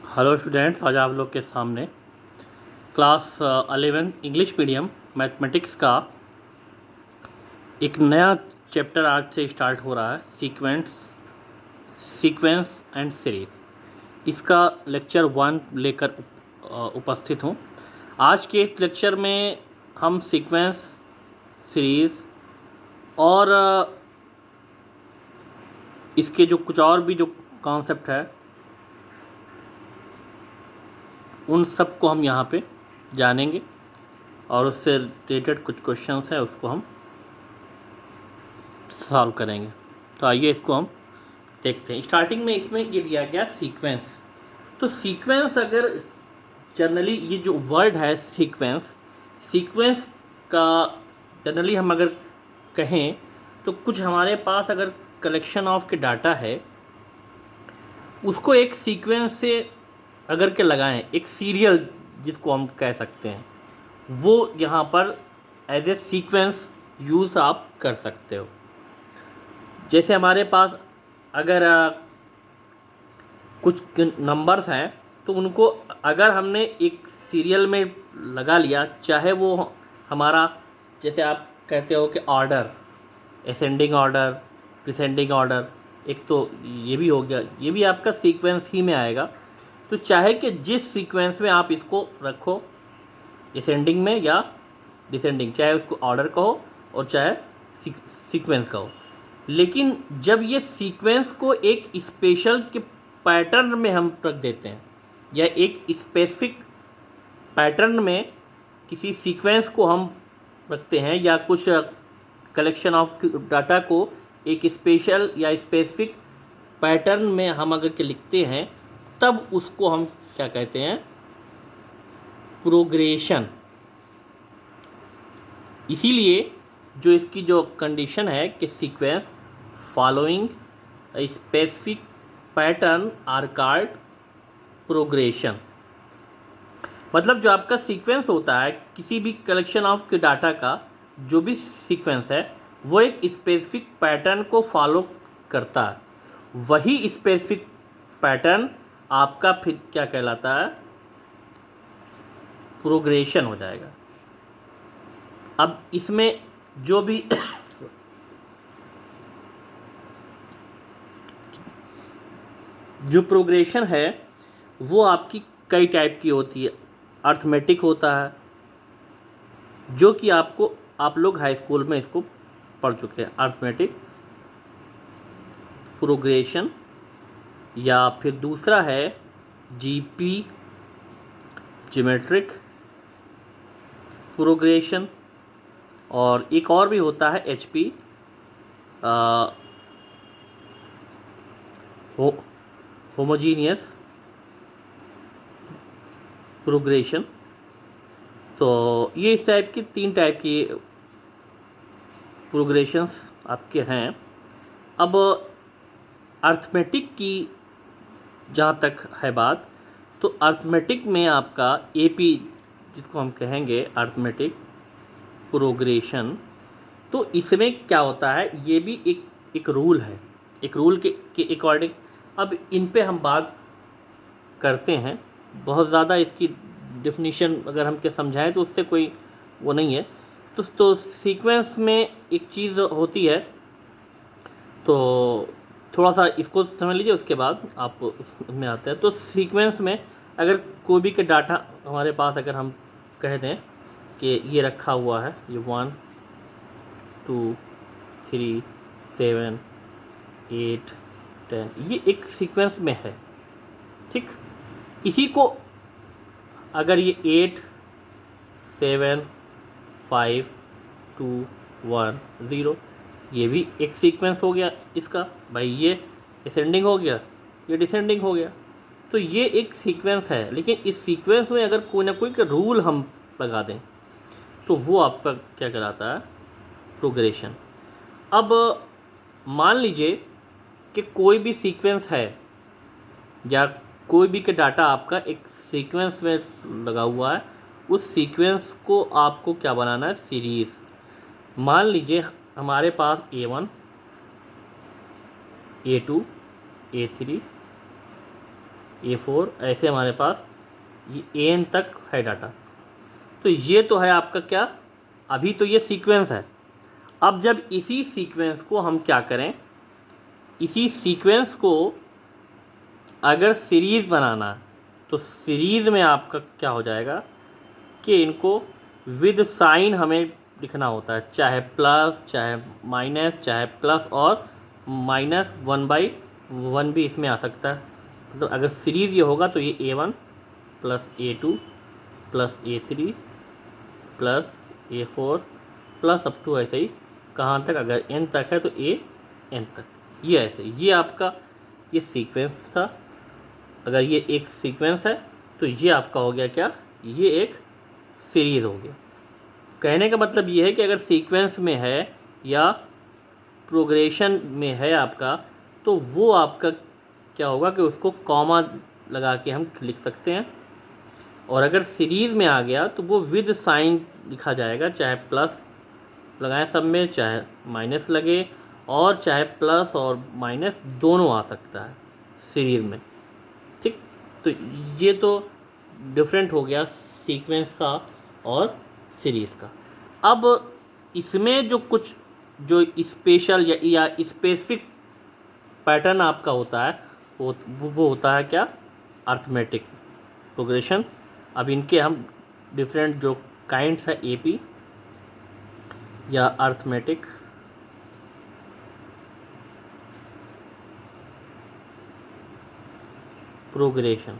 Hello students, आज आप लोग के सामने क्लास 11 इंग्लिश मीडियम मैथमेटिक्स का एक नया चैप्टर आज से स्टार्ट हो रहा है। Sequence and series. इसका लेक्चर 1 लेकर उपस्थित हूँ। आज के इस लेक्चर में हम सीक्वेंस, सीरीज और इसके जो कुछ और भी जो कॉन्सेप्ट है उन सब को हम यहाँ पे जानेंगे और उससे रिलेटेड कुछ क्वेश्चंस है उसको हम सॉल्व करेंगे। तो आइए इसको हम देखते हैं। स्टार्टिंग में इसमें ये दिया गया सीक्वेंस। तो सीक्वेंस, अगर जनरली ये जो वर्ड है सीक्वेंस, सीक्वेंस का जनरली हम अगर कहें तो कुछ हमारे पास अगर कलेक्शन ऑफ के डाटा है उसको एक सीक्वेंस से अगर के लगाएं, एक सीरियल जिसको हम कह सकते हैं, वो यहाँ पर एज ए सीक्वेंस यूज़ आप कर सकते हो। जैसे हमारे पास अगर कुछ नंबर्स हैं तो उनको अगर हमने एक सीरियल में लगा लिया, चाहे वो हमारा जैसे आप कहते हो कि order, ascending order, descending order, एक तो ये भी हो गया, ये भी आपका सीक्वेंस ही में आएगा। तो चाहे कि जिस सीक्वेंस में आप इसको रखो, असेंडिंग में या डिसेंडिंग, चाहे उसको ऑर्डर कहो और चाहे सीक्वेंस कहो, लेकिन जब ये सीक्वेंस को एक स्पेशल के पैटर्न में हम रख देते हैं या एक स्पेसिफिक पैटर्न में किसी सीक्वेंस को हम रखते हैं या कुछ कलेक्शन ऑफ डाटा को एक स्पेशल या स्पेसिफिक पैटर्न में हम अगर के लिखते हैं, तब उसको हम क्या कहते हैं, प्रोग्रेशन। इसीलिए जो इसकी जो कंडीशन है कि sequence following specific pattern are called progression. मतलब जो आपका सीक्वेंस होता है किसी भी कलेक्शन ऑफ के डाटा का, जो भी सीक्वेंस है वो एक स्पेसिफिक पैटर्न को फॉलो करता है। वही स्पेसिफिक पैटर्न आपका फिर क्या कहलाता है, प्रोग्रेशन हो जाएगा। अब इसमें जो भी जो प्रोग्रेशन है वो आपकी कई टाइप की होती है। अर्थमेटिक होता है, जो कि आप लोग हाई स्कूल में इसको पढ़ चुके हैं, अर्थमेटिक प्रोग्रेशन। या फिर दूसरा है जीपी, ज्योमेट्रिक प्रोग्रेशन। और एक और भी होता है एचपी, होमोजीनियस प्रोग्रेशन। तो ये इस टाइप की 3 टाइप की प्रोग्रेशंस आपके हैं। अब अर्थमेटिक की जहाँ तक है बात, तो अर्थमेटिक में आपका एपी जिसको हम कहेंगे अर्थमेटिक प्रोग्रेशन, तो इसमें क्या होता है, ये भी एक रूल है, एक रूल के अकॉर्डिंग। अब इन पे हम बात करते हैं। बहुत ज़्यादा इसकी डेफिनीशन अगर हम के समझाएं तो उससे कोई वो नहीं है। तो सीक्वेंस में एक चीज़ होती है, तो थोड़ा सा इसको समझ लीजिए, उसके बाद आप उसमें आते हैं। तो सीक्वेंस में अगर कोई भी का डाटा हमारे पास अगर हम कह दें कि ये रखा हुआ है, ये 1 2 3 7 8 10, ये एक सीक्वेंस में है, ठीक। इसी को अगर ये 8 7 5 2 1 0, ये भी एक सीक्वेंस हो गया इसका भाई। ये असेंडिंग हो गया, ये डिसेंडिंग हो गया, तो ये एक सीक्वेंस है। लेकिन इस सीक्वेंस में अगर कोई ना कोई का रूल हम लगा दें तो वो आपका क्या कहलाता है, प्रोग्रेशन। अब मान लीजिए कि कोई भी सीक्वेंस है या कोई भी का डाटा आपका एक सीक्वेंस में लगा हुआ है, उस सीक्वेंस को आपको क्या बनाना है, सीरीज़। मान लीजिए हमारे पास A1 A2 A3 A4 ऐसे हमारे पास ये AN तक है डाटा। तो ये तो है आपका क्या, अभी तो ये सीक्वेंस है। अब जब इसी सीक्वेंस को हम क्या करें, इसी सीक्वेंस को अगर सीरीज़ बनाना है तो सीरीज़ में आपका क्या हो जाएगा कि इनको विद साइन हमें लिखना होता है, चाहे प्लस चाहे माइनस, चाहे प्लस और माइनस 1/1 भी इसमें आ सकता है। मतलब अगर सीरीज़ ये होगा तो ये A1 plus A2 plus A3 plus A4 plus up to ऐसे ही कहाँ तक, अगर n तक है तो AN तक, ये ऐसे। ये आपका ये सीक्वेंस था। अगर ये एक सीक्वेंस है तो ये आपका हो गया क्या, ये एक सीरीज़ हो गया। कहने का मतलब ये है कि अगर सीक्वेंस में है या प्रोग्रेशन में है आपका, तो वो आपका क्या होगा कि उसको कॉमा लगा के हम लिख सकते हैं। और अगर सीरीज़ में आ गया तो वो विद साइन लिखा जाएगा, चाहे प्लस लगाएं सब में, चाहे माइनस लगे, और चाहे प्लस और माइनस दोनों आ सकता है सीरीज़ में। ठीक, तो ये तो डिफरेंट हो गया सीक्वेंस का और सीरीज़ का। अब इसमें जो कुछ जो स्पेशल या स्पेसिफिक पैटर्न आपका होता है वो होता है क्या, अर्थमेटिक प्रोग्रेशन। अब इनके हम डिफरेंट जो काइंड्स है AP या अर्थमेटिक प्रोग्रेशन।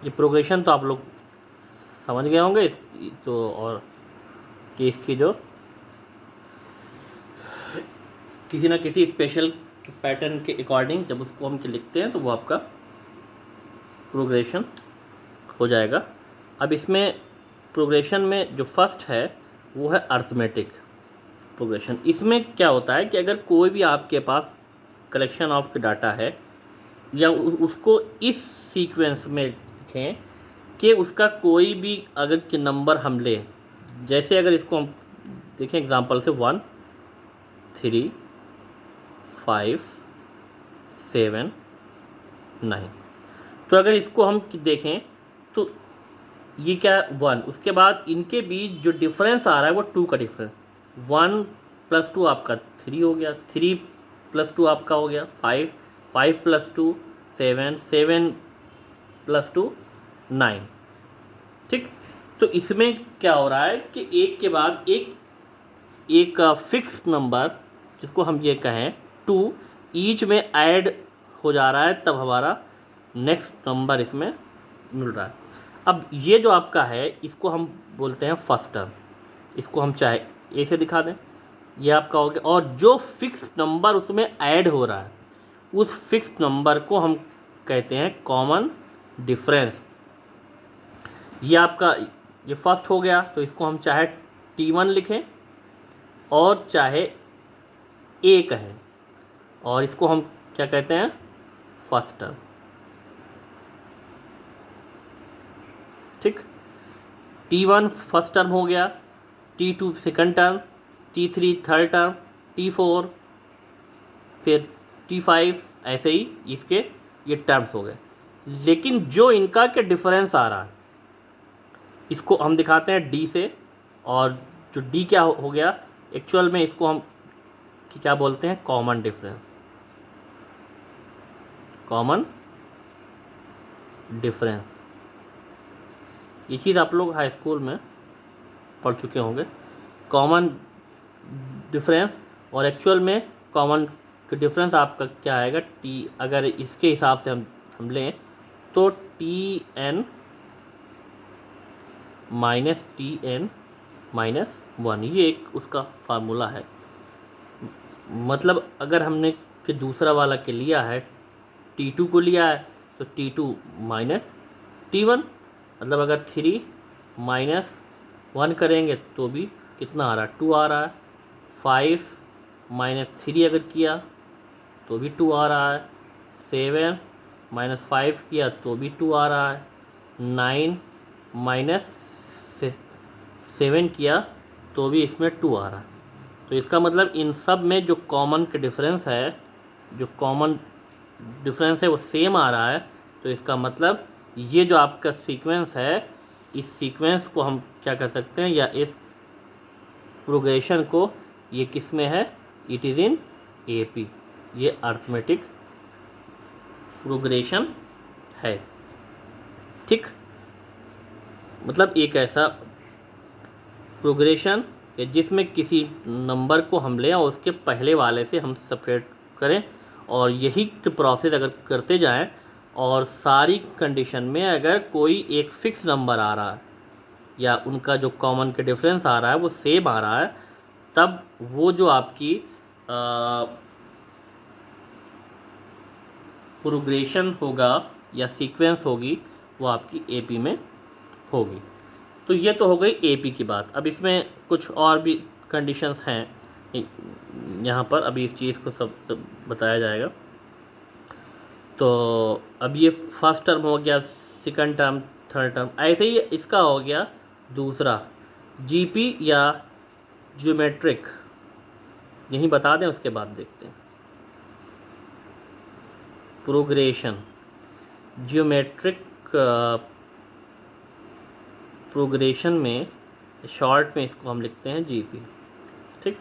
ये प्रोग्रेशन तो आप लोग समझ गए होंगे इस तो, और कि इसकी जो किसी ना किसी स्पेशल पैटर्न के अकॉर्डिंग जब उसको हम लिखते हैं तो वो आपका प्रोग्रेशन हो जाएगा। अब इसमें प्रोग्रेशन में जो फर्स्ट है वो है अर्थमेटिक प्रोग्रेशन। इसमें क्या होता है कि अगर कोई भी आपके पास कलेक्शन ऑफ डाटा है या उसको इस सीक्वेंस में लिखें कि उसका कोई भी अगर के नंबर हम लें, जैसे अगर इसको हम देखें एग्जांपल से 1 3 5 7 9, तो अगर इसको हम देखें तो ये क्या 1, उसके बाद इनके बीच जो डिफरेंस आ रहा है वो 2 का डिफरेंस, 1 + 2 आपका 3 हो गया, 3 + 2 आपका हो गया 5, 5 + 2 7, 7 + 2 9। ठीक, तो इसमें क्या हो रहा है कि एक के बाद एक फिक्स नंबर जिसको हम ये कहें 2 ईच में ऐड हो जा रहा है, तब हमारा नेक्स्ट नंबर इसमें मिल रहा है। अब ये जो आपका है इसको हम बोलते हैं फर्स्ट टर्म, इसको हम चाहे A से दिखा दें, ये आपका हो गया। और जो फिक्स नंबर उसमें ऐड हो रहा है उस फिक्स नंबर को हम कहते हैं कॉमन डिफरेंस। ये आपका ये फर्स्ट हो गया, तो इसको हम चाहे T1 लिखें और चाहे A कहें, और इसको हम क्या कहते हैं, फर्स्ट टर्म। ठीक, T1 फर्स्ट टर्म हो गया, T2 second term, T3 third term, T4 फिर T5, ऐसे ही इसके ये टर्म्स हो गए। लेकिन जो इनका के डिफरेंस आ रहा है इसको हम दिखाते हैं D से, और जो D क्या हो गया एक्चुअल में, इसको हम क्या बोलते हैं, कॉमन डिफरेंस। कॉमन डिफरेंस ये चीज़ आप लोग हाई स्कूल में पढ़ चुके होंगे, कॉमन डिफरेंस। और एक्चुअल में कॉमन डिफरेंस आपका क्या आएगा, T, अगर इसके हिसाब से हम लें तो TN - TN - 1, ये एक उसका फार्मूला है। मतलब अगर हमने कि दूसरा वाला के लिया है T2 को लिया है तो T2 - T1, मतलब अगर 3 - 1 करेंगे तो भी कितना आ रहा है, 2 आ रहा है। 5 - 3 अगर किया तो भी 2 आ रहा है। 7 - 5 किया तो भी 2 आ रहा है। 9 - 7 किया तो भी इसमें 2 आ रहा है। तो इसका मतलब इन सब में जो कॉमन के डिफरेंस है, जो कॉमन डिफरेंस है वो सेम आ रहा है। तो इसका मतलब ये जो आपका सीक्वेंस है, इस सीक्वेंस को हम क्या कर सकते हैं, या इस प्रोग्रेशन को, ये किस में है, इट इज़ इन एपी। ये अर्थमेटिक प्रोग्रेशन है। ठीक, मतलब एक ऐसा प्रोग्रेशन जिसमें किसी नंबर को हम लें और उसके पहले वाले से हम सेपरेट करें, और यही प्रोसेस अगर करते जाएं और सारी कंडीशन में अगर कोई एक फिक्स नंबर आ रहा है या उनका जो कॉमन के डिफरेंस आ रहा है वो सेम आ रहा है, तब वो जो आपकी प्रोग्रेशन होगा या सीक्वेंस होगी वो आपकी एपी में होगी। तो ये तो हो गई एपी की बात। अब इसमें कुछ और भी कंडीशंस हैं यहाँ पर, अभी इस चीज़ को सब बताया जाएगा। तो अब ये फर्स्ट टर्म हो गया, सेकंड टर्म, थर्ड टर्म, ऐसे ही इसका हो गया दूसरा जीपी या ज्योमेट्रिक। यही बता दें, उसके बाद देखते हैं प्रोग्रेशन। ज्योमेट्रिक प्रोग्रेशन में शॉर्ट में इसको हम लिखते हैं जीपी। ठीक,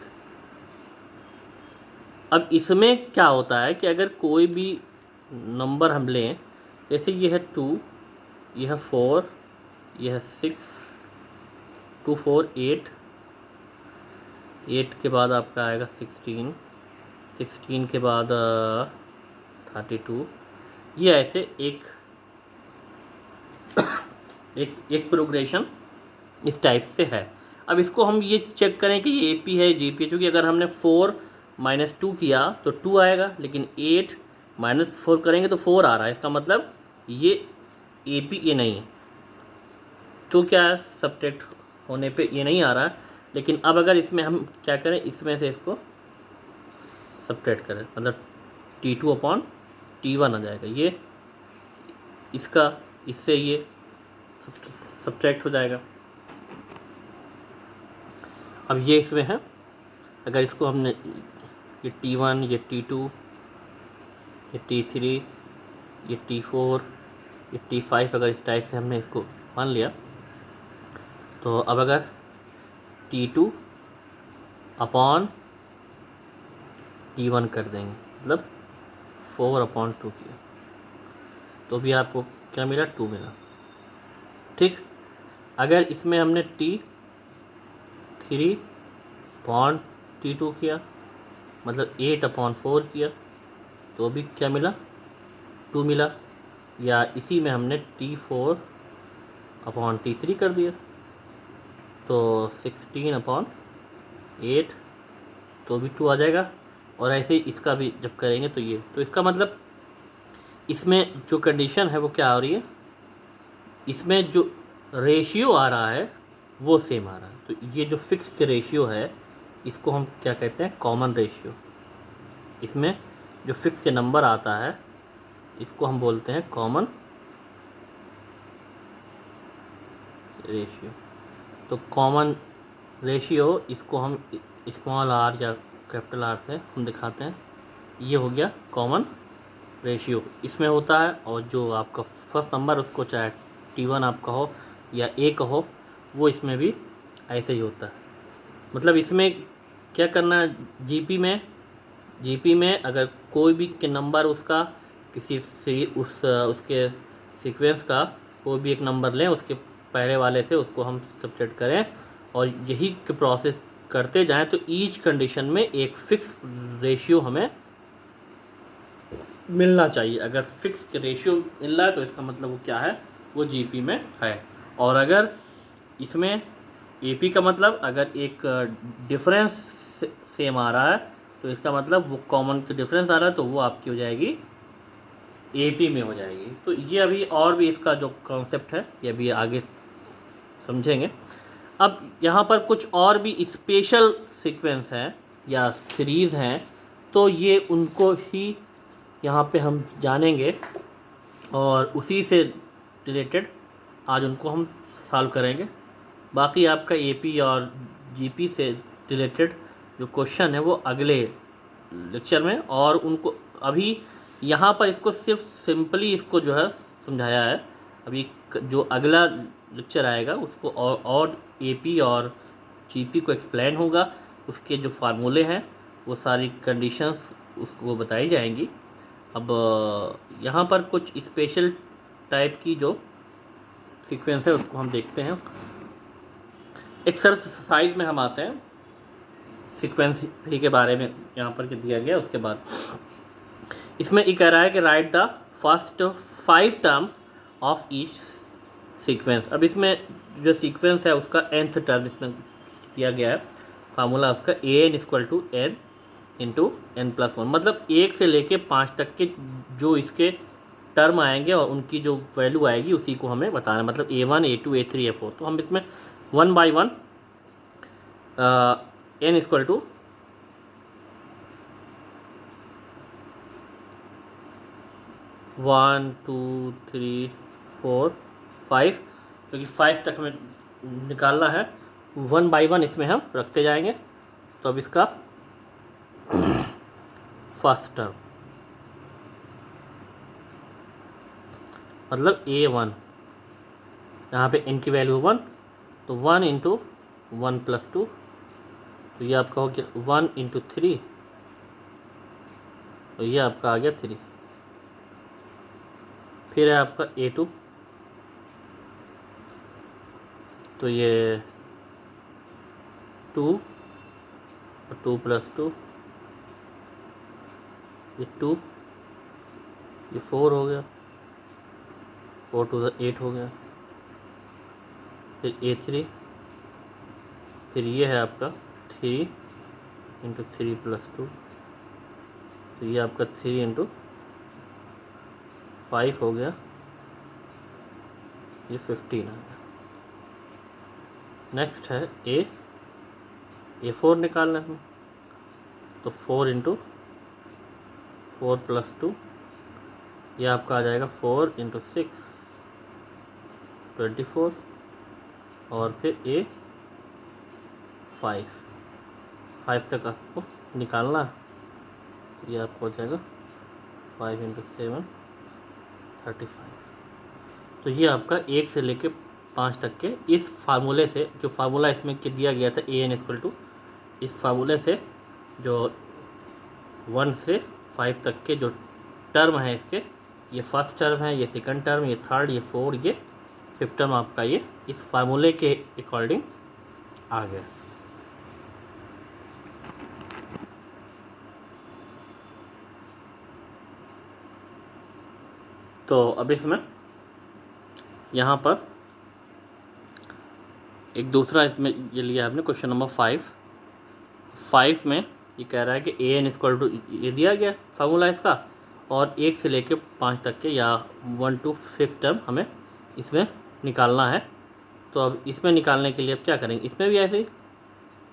अब इसमें क्या होता है कि अगर कोई भी नंबर हम लें, जैसे ये है 2, यह है 4, यह है 6, 2 4 8, 8 के बाद आपका आएगा 16, 16 के बाद 32। ये ऐसे एक प्रोग्रेशन इस टाइप से है। अब इसको हम ये चेक करें कि ये एपी है जीपी है, क्योंकि अगर हमने 4 - 2 किया तो 2 आएगा, लेकिन 8 - 4 करेंगे तो 4 आ रहा है। इसका मतलब ये एपी ये नहीं है। तो क्या है, सब्ट्रैक्ट होने पे ये नहीं आ रहा है। लेकिन अब अगर इसमें हम क्या करें, इसमें से इसको सब्ट्रैक्ट करें, मतलब T2/T1 आ जाएगा। ये इसका इससे ये सब्ट्रैक्ट हो जाएगा। अब ये इसमें है, अगर इसको हमने ये T1, ये T2, ये T3, ये T4, ये T5 अगर इस टाइप से हमने इसको मान लिया, तो अब अगर T2/T1 कर देंगे, मतलब 4/2 किया, तो भी आपको क्या मिला, 2 मिला। ठीक, अगर इसमें हमने T3/T2 किया, मतलब 8/4 किया, तो भी क्या मिला, 2 मिला। या इसी में हमने T4/T3 कर दिया, तो 16/8, तो भी 2 आ जाएगा। और ऐसे ही इसका भी जब करेंगे तो ये, तो इसका मतलब इसमें जो कंडीशन है वो क्या हो रही है, इसमें जो रेशियो आ रहा है वो सेम आ रहा है। तो ये जो फिक्स के रेशियो है इसको हम क्या कहते हैं, कॉमन रेशियो। इसमें जो फिक्स के नंबर आता है इसको हम बोलते हैं कॉमन रेशियो। तो कॉमन रेशियो इसको हम स्मॉल r या कैपिटल R से हम दिखाते हैं। ये हो गया कॉमन रेशियो, इसमें होता है। और जो आपका फर्स्ट नंबर उसको चाहे T1 आपका हो या A का हो, वो इसमें भी ऐसे ही होता है। मतलब इसमें क्या करना है, जीपी में अगर कोई भी के नंबर उसका किसी उसके सीक्वेंस का कोई भी एक नंबर लें, उसके पहले वाले से उसको हम सब्ट्रैक्ट करें और यही के प्रोसेस करते जाएं, तो ईच कंडीशन में एक फिक्स रेशियो हमें मिलना चाहिए। अगर फिक्स रेशियो मिल रहा है तो इसका मतलब वो क्या है, वो जीपी में है। और अगर इसमें एपी का मतलब अगर एक डिफरेंस सेम आ रहा है तो इसका मतलब वो कॉमन के डिफरेंस आ रहा है, तो वो आपकी हो जाएगी एपी में हो जाएगी। तो ये अभी और भी इसका जो कॉन्सेप्ट है ये अभी आगे समझेंगे। अब यहाँ पर कुछ और भी स्पेशल सीक्वेंस हैं या सीरीज़ हैं, तो ये उनको ही यहाँ पे हम जानेंगे और उसी से रिलेटेड आज उनको हम सॉल्व करेंगे। बाकी आपका एपी और जीपी से रिलेटेड जो क्वेश्चन है वो अगले लेक्चर में, और उनको अभी यहाँ पर इसको सिर्फ सिंपली इसको जो है समझाया है। अभी जो अगला लेक्चर आएगा उसको और एपी और जीपी को एक्सप्लेन होगा, उसके जो फार्मूले हैं वो सारी कंडीशंस उसको बताई जाएंगी। अब यहाँ पर कुछ स्पेशल टाइप की जो सीक्वेंस है उसको हम देखते हैं। एक्सरसाइज में हम आते हैं, सीक्वेंस ही के बारे में यहाँ पर दिया गया। उसके बाद इसमें ये कह रहा है कि right the first 5 terms of each sequence. अब इसमें जो सीक्वेंस है उसका nth टर्म इसमें दिया गया है, फार्मूला उसका an = n+1, मतलब 1 से लेके 5 तक के जो इसके टर्म आएंगे और उनकी जो वैल्यू आएगी उसी को हमें बताना है, मतलब a1 a2 a3 a4। तो हम इसमें 1 by 1 n = 1 2 3 4 5, क्योंकि 5 तक हमें निकालना है। 1 by 1 इसमें हम रखते जाएंगे। तो अब इसका फर्स्ट टर्म मतलब a1, यहाँ पे n की वैल्यू 1, तो 1 × 1 + 2, तो ये आपका हो गया 1 × 3, तो ये आपका आ गया 3। फिर है आपका a2, तो ये 2 और 2 + 2, ये 2, ये 4 हो गया, 4 2 8 हो गया। फिर a3, फिर ये है आपका 3 × 3 + 2, तो ये आपका 3 × 5 हो गया, ये 15 आ गया। नेक्स्ट है a4 निकालना है, तो 4 × 4 + 2, ये आपका आ जाएगा 4 × 6 24, और फिर a5 तक आपको निकालना है, ये आपको हो जाएगा 5 × 7 35। तो ये आपका 1 से लेके 5 तक के इस फार्मूले से, जो फार्मूला इसमें दिया गया था an = इस फार्मूले से जो 1 से 5 तक के जो टर्म हैं इसके, ये फर्स्ट टर्म है, ये सेकंड टर्म, ये थर्ड, ये 4, ये 5th टर्म आपका ये इस फार्मूले के अकॉर्डिंग आ गया। तो अब इसमें यहाँ पर एक दूसरा इसमें ये लिया आपने क्वेश्चन नंबर 5 में ये कह रहा है कि an = ये दिया गया फार्मूला इसका, और 1 से लेके 5 तक के या 1 to 5th टर्म हमें इसमें निकालना है। तो अब इसमें निकालने के लिए अब क्या करेंगे, इसमें भी ऐसे ही,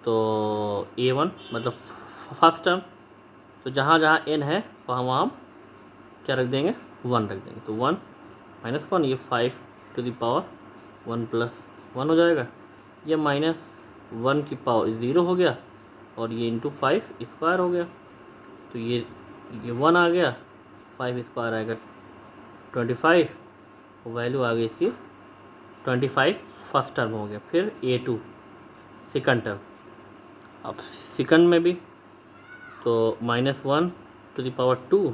तो a1 मतलब फर्स्ट टर्म, तो जहाँ जहाँ n है वहाँ हम क्या रख देंगे, 1 रख देंगे, तो 1 - 1, ये 5 to the power 1 + 1 हो जाएगा, ये -1 की पावर 0 हो गया, और ये × 5 स्क्वायर हो गया, तो ये 1 आ गया, 5 स्क्वायर आएगा 25, वैल्यू आ गई इसकी 25 फर्स्ट टर्म हो गया। फिर a2 सेकंड टर्म, अब सेकंड में भी तो -1 to the power 2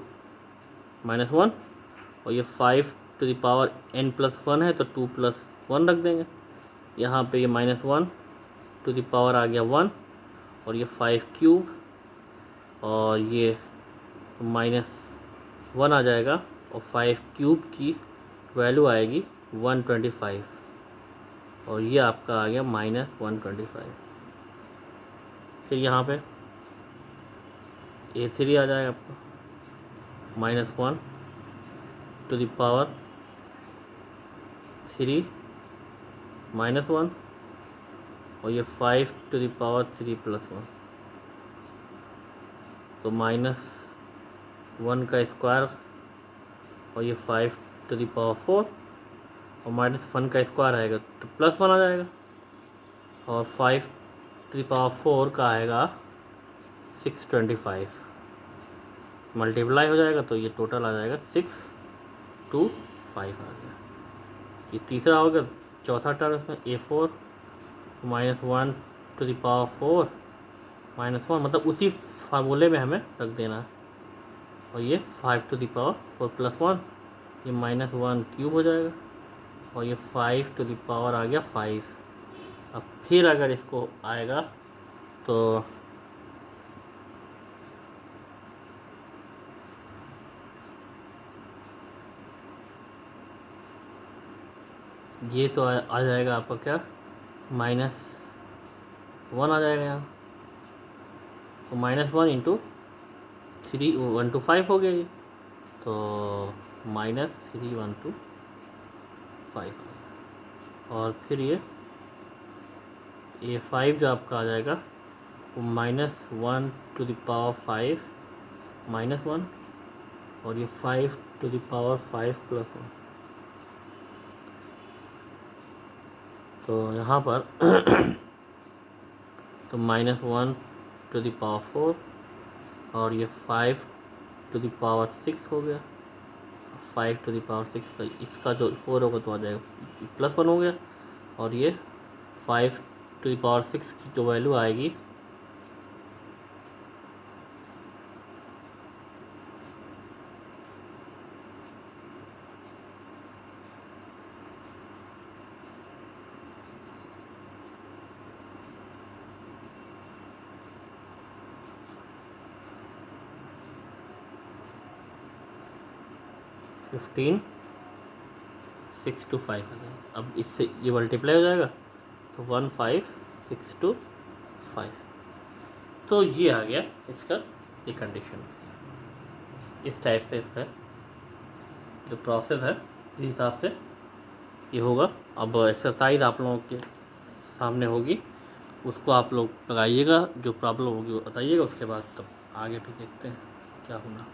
-1, और ये 5 to the power n+1 है, तो 2 + 1 रख देंगे। यहाँ पे ये -1 to the power आ गया 1, और ये 5³ और ये -1 आ जाएगा, और 5³ की वैल्यू आएगी 125, और ये आपका आ गया -125। फिर यहाँ पे a3 आ जाएगा आपका -1 to the power 3 -1, और ये 5 to the power 3 + 1, तो -1 का स्क्वायर, और ये 5 to the power 4, और -1 का स्क्वायर आएगा तो +1 आ जाएगा, और 5 to the power 4 का आएगा 625 मल्टीप्लाई हो जाएगा तो ये टोटल आ जाएगा 625 आ गया। ये तीसरा हो गया। चौथा टर्म इसमें A4 -1 to the power 4 -1, मतलब उसी फार्मूले में हमें रख देना है। और ये 5 to the power 4 + 1, ये -1 क्यूब हो जाएगा। और ये 5 to the power आ गया 5। अब फिर अगर इसको आएगा तो ये तो आ जाएगा आपका क्या, -1 आ जाएगा यहाँ। तो -1 × 3 1 to 5 हो गया ये, तो -3 1 to 5 आ गया। और फिर ये A5 जो आपका आ जाएगा वो -1 to the power 5 -1, और ये 5 to the power 5 + 1। तो यहाँ पर तो -1 to the power 4, और ये 5 to the power 6 हो गया। 5 to the power 6 का इसका जो 4 होगा तो आ जाएगा +1 हो गया। और ये 5 to the power 6 की जो वैल्यू आएगी (15 6 to 5 आ जाएगा। अब इससे ये मल्टीप्लाई हो जाएगा तो 1 5 6 to 5। तो ये आ गया इसका ये कंडीशन। इस टाइप से इसका जो प्रोसेस है इस हिसाब से ये होगा। अब एक्सरसाइज आप लोगों के सामने होगी, उसको आप लोग लगाइएगा, जो प्रॉब्लम होगी वो बताइएगा। उसके बाद तब आगे भी देखते हैं क्या होना।